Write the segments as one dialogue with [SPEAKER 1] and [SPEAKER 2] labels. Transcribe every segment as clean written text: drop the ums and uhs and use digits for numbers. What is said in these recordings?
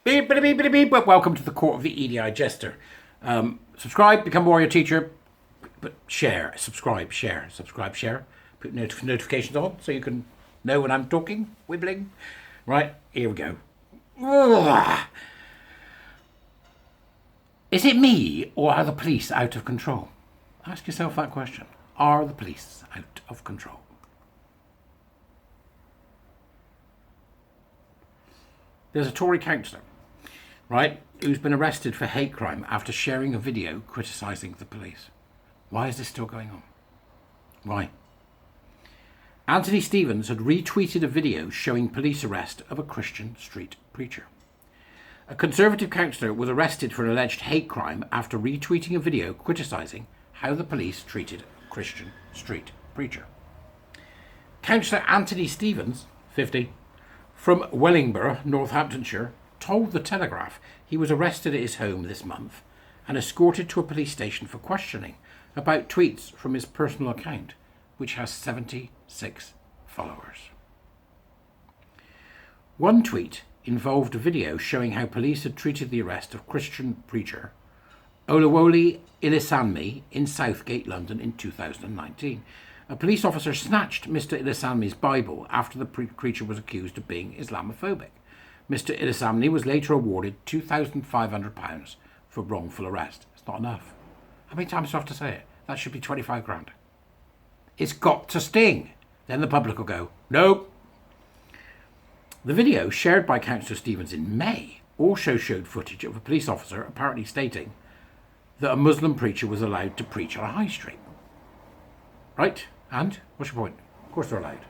[SPEAKER 1] Beep, beep, beep, beep, beep. Welcome to the court of the EDI Jester. Subscribe, become a warrior teacher, but share, subscribe, share. Put notifications on so you can know when I'm talking, wibbling. Right, here we go. Ugh. Is it me or are the police out of control? Ask yourself that question. Are the police out of control? There's a Tory councillor, right, who's been arrested for hate crime after sharing a video criticising the police. Why is this still going on? Why? Anthony Stevens had retweeted a video showing police arrest of a Christian street preacher. A Conservative councillor was arrested for an alleged hate crime after retweeting a video criticising how the police treated a Christian street preacher. Councillor Anthony Stevens, 50, from Wellingborough, Northamptonshire, told The Telegraph he was arrested at his home this month and escorted to a police station for questioning about tweets from his personal account, which has 76 followers. One tweet involved a video showing how police had treated the arrest of Christian preacher Olawole Ilisanmi in Southgate, London in 2019. A police officer snatched Mr. Ilisanmi's Bible after the preacher was accused of being Islamophobic. Mr. Ilisanmi was later awarded £2,500 for wrongful arrest. It's not enough. How many times do I have to say it? That should be 25 grand. It's got to sting. Then the public will go, nope. The video shared by Councillor Stevens in May also showed footage of a police officer apparently stating that a Muslim preacher was allowed to preach on a high street. Right? And? What's your point? Of course they're allowed.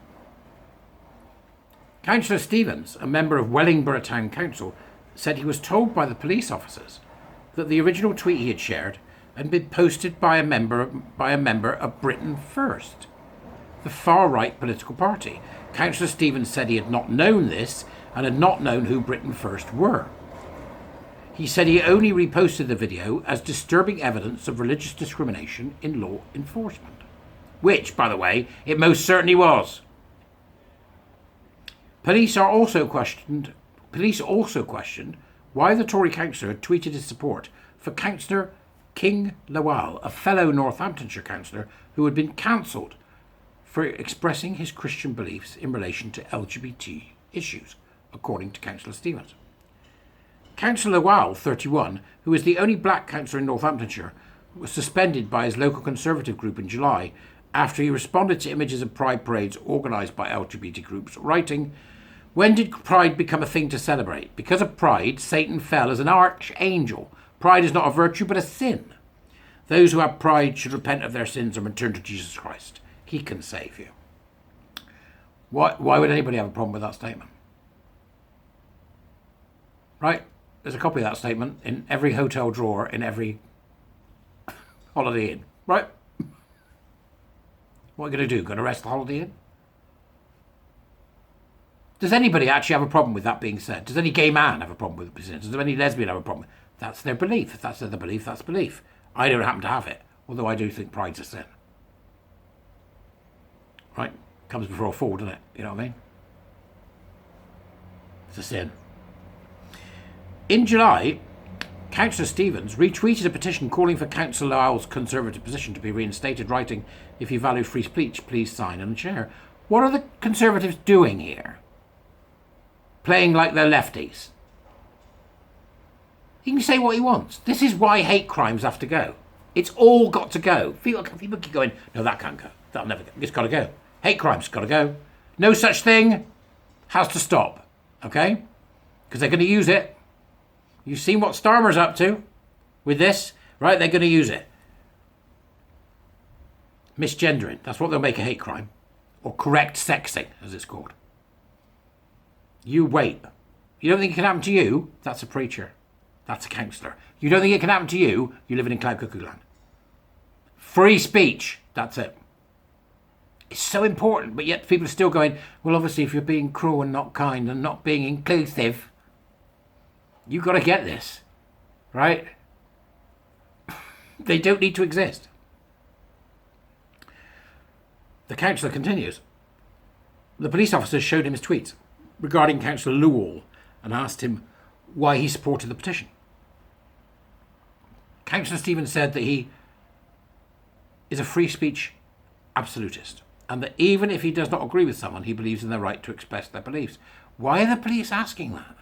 [SPEAKER 1] Councillor Stevens, a member of Wellingborough Town Council, said he was told by the police officers that the original tweet he had shared had been posted by a member of Britain First, the far-right political party. Councillor Stevens said he had not known this and had not known who Britain First were. He said he only reposted the video as disturbing evidence of religious discrimination in law enforcement. Which, by the way, it most certainly was. Police also questioned why the Tory councillor had tweeted his support for Councillor King Lawal, a fellow Northamptonshire councillor who had been cancelled for expressing his Christian beliefs in relation to LGBT issues, according to Councillor Stevens. Councillor Lawal, 31, who is the only black councillor in Northamptonshire, was suspended by his local Conservative group in July after he responded to images of pride parades organised by LGBT groups, writing, "When did pride become a thing to celebrate? Because of pride, Satan fell as an archangel. Pride is not a virtue, but a sin. Those who have pride should repent of their sins and return to Jesus Christ. He can save you." Why would anybody have a problem with that statement? Right? There's a copy of that statement in every hotel drawer in every Holiday Inn. Right? What are you going to do? Going to arrest the Holiday Inn? Does anybody actually have a problem with that being said? Does any gay man have a problem with it being said? Does any lesbian have a problem? That's their belief. If that's their belief, that's belief. I don't happen to have it, although I do think pride's a sin. Right? Comes before a fall, doesn't it? You know what I mean? It's a sin. In July, Councillor Stevens retweeted a petition calling for Councillor Lowell's Conservative position to be reinstated, writing, "If you value free speech, please sign and share." What are the Conservatives doing here? Playing like they're lefties. He can say what he wants. This is why hate crimes have to go. It's all got to go. People keep going, no, that can't go. That'll never go. It's got to go. Hate crimes got to go. No such thing has to stop. Okay? Because they're going to use it. You've seen what Starmer's up to with this, right? They're going to use it. Misgendering. That's what they'll make a hate crime. Or correct sexing, as it's called. You wait. You don't think it can happen to you? That's a preacher. That's a councillor. You don't think it can happen to you? You're living in Cloud Cuckoo Land. Free speech. That's it. It's so important, but yet people are still going, well, obviously, if you're being cruel and not kind and not being inclusive, you've got to get this, right? They don't need to exist. The councillor continues. The police officer showed him his tweets regarding Councillor Lewall and asked him why he supported the petition. Councillor Stevens said that he is a free speech absolutist, and that even if he does not agree with someone, he believes in their right to express their beliefs. Why are the police asking that?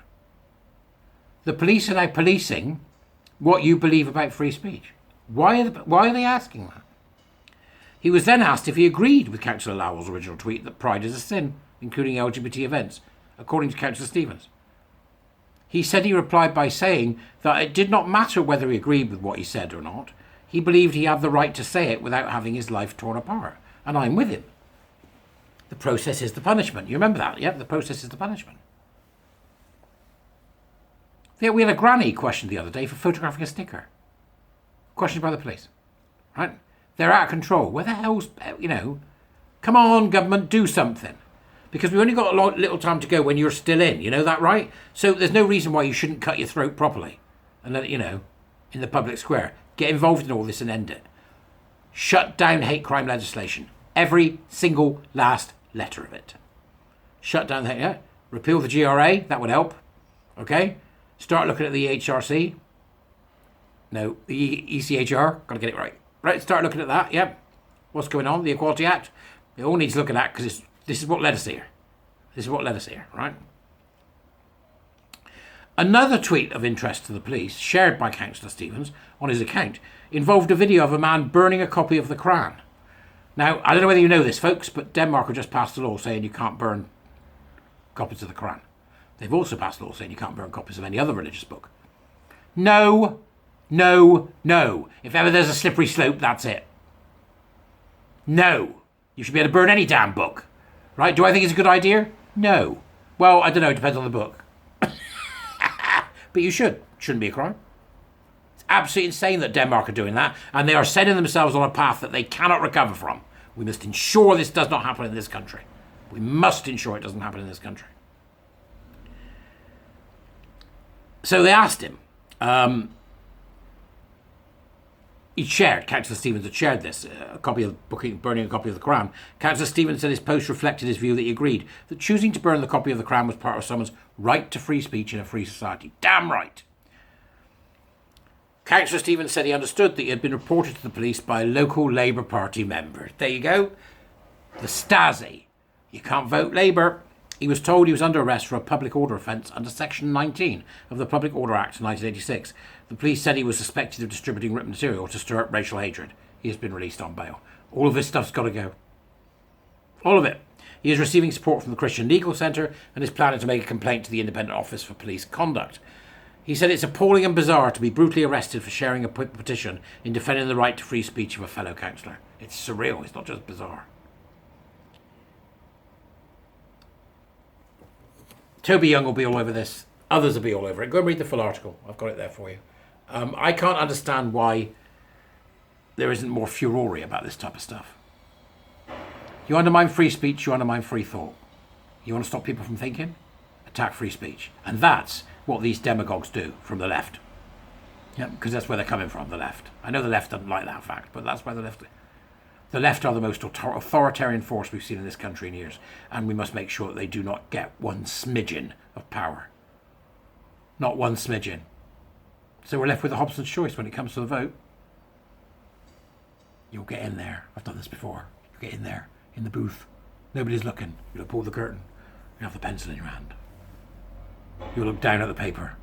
[SPEAKER 1] The police are now policing what you believe about free speech. Why are they asking that? He was then asked if he agreed with Councillor Lowell's original tweet that pride is a sin, including LGBT events, according to Councillor Stevens. He said he replied by saying that it did not matter whether he agreed with what he said or not. He believed he had the right to say it without having his life torn apart. And I'm with him. The process is the punishment. You remember that? Yep, the process is the punishment. Yeah, we had a granny questioned the other day for photographing a sticker. Questioned by the police. Right? They're out of control. Where the hell's, come on, government, do something. Because we've only got a little time to go when you're still in. You know that, right? So there's no reason why you shouldn't cut your throat properly and let it, in the public square. Get involved in all this and end it. Shut down hate crime legislation. Every single last letter of it. Shut down the hate. Repeal the GRA. That would help. Okay? Start looking at the HRC. No, the ECHR. Got to get it right. Right, start looking at that. Yep. What's going on? The Equality Act. It all needs looking at because this is what led us here. This is what led us here, right? Another tweet of interest to the police, shared by Councillor Stevens on his account, involved a video of a man burning a copy of the Quran. Now, I don't know whether you know this, folks, but Denmark have just passed a law saying you can't burn copies of the Quran. They've also passed a law saying you can't burn copies of any other religious book. No, no, no. If ever there's a slippery slope, that's it. No. You should be able to burn any damn book. Right? Do I think it's a good idea? No. Well, I don't know. It depends on the book. But you should. Shouldn't be a crime. It's absolutely insane that Denmark are doing that, and they are setting themselves on a path that they cannot recover from. We must ensure this does not happen in this country. We must ensure it doesn't happen in this country. So they asked him. Councillor Stevens had shared this, a copy of burning a copy of the Quran. Councillor Stevens said his post reflected his view that he agreed that choosing to burn the copy of the Quran was part of someone's right to free speech in a free society. Damn right. Councillor Stevens said he understood that he had been reported to the police by a local Labour Party member. There you go. The Stasi. You can't vote Labour. He was told he was under arrest for a public order offence under Section 19 of the Public Order Act of 1986. The police said he was suspected of distributing written material to stir up racial hatred. He has been released on bail. All of this stuff's got to go. All of it. He is receiving support from the Christian Legal Centre and is planning to make a complaint to the Independent Office for Police Conduct. He said it's appalling and bizarre to be brutally arrested for sharing a petition in defending the right to free speech of a fellow councillor. It's surreal. It's not just bizarre. Toby Young will be all over this. Others will be all over it. Go and read the full article. I've got it there for you. I can't understand why there isn't more furore about this type of stuff. You undermine free speech, you undermine free thought. You want to stop people from thinking? Attack free speech. And that's what these demagogues do from the left. Yeah, because that's where they're coming from, the left. I know the left doesn't like that fact, but that's where the left... The left are the most authoritarian force we've seen in this country in years, and we must make sure that they do not get one smidgen of power. Not one smidgen. So we're left with a Hobson's choice when it comes to the vote. You'll get in there. I've done this before. You'll get in there, in the booth. Nobody's looking. You'll pull the curtain. You have the pencil in your hand. You'll look down at the paper.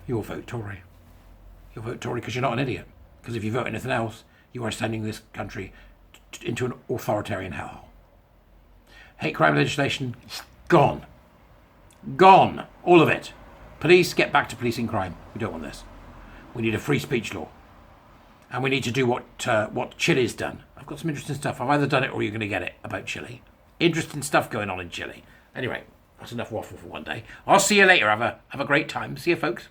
[SPEAKER 1] You'll vote Tory. You'll vote Tory because you're not an idiot. Because if you vote anything else, you are sending this country into an authoritarian hellhole. Hate crime legislation, gone. Gone. All of it. Police, get back to policing crime. We don't want this. We need a free speech law. And we need to do what Chile's done. I've got some interesting stuff. I've either done it or you're going to get it about Chile. Interesting stuff going on in Chile. Anyway, that's enough waffle for one day. I'll see you later. Have a great time. See you, folks.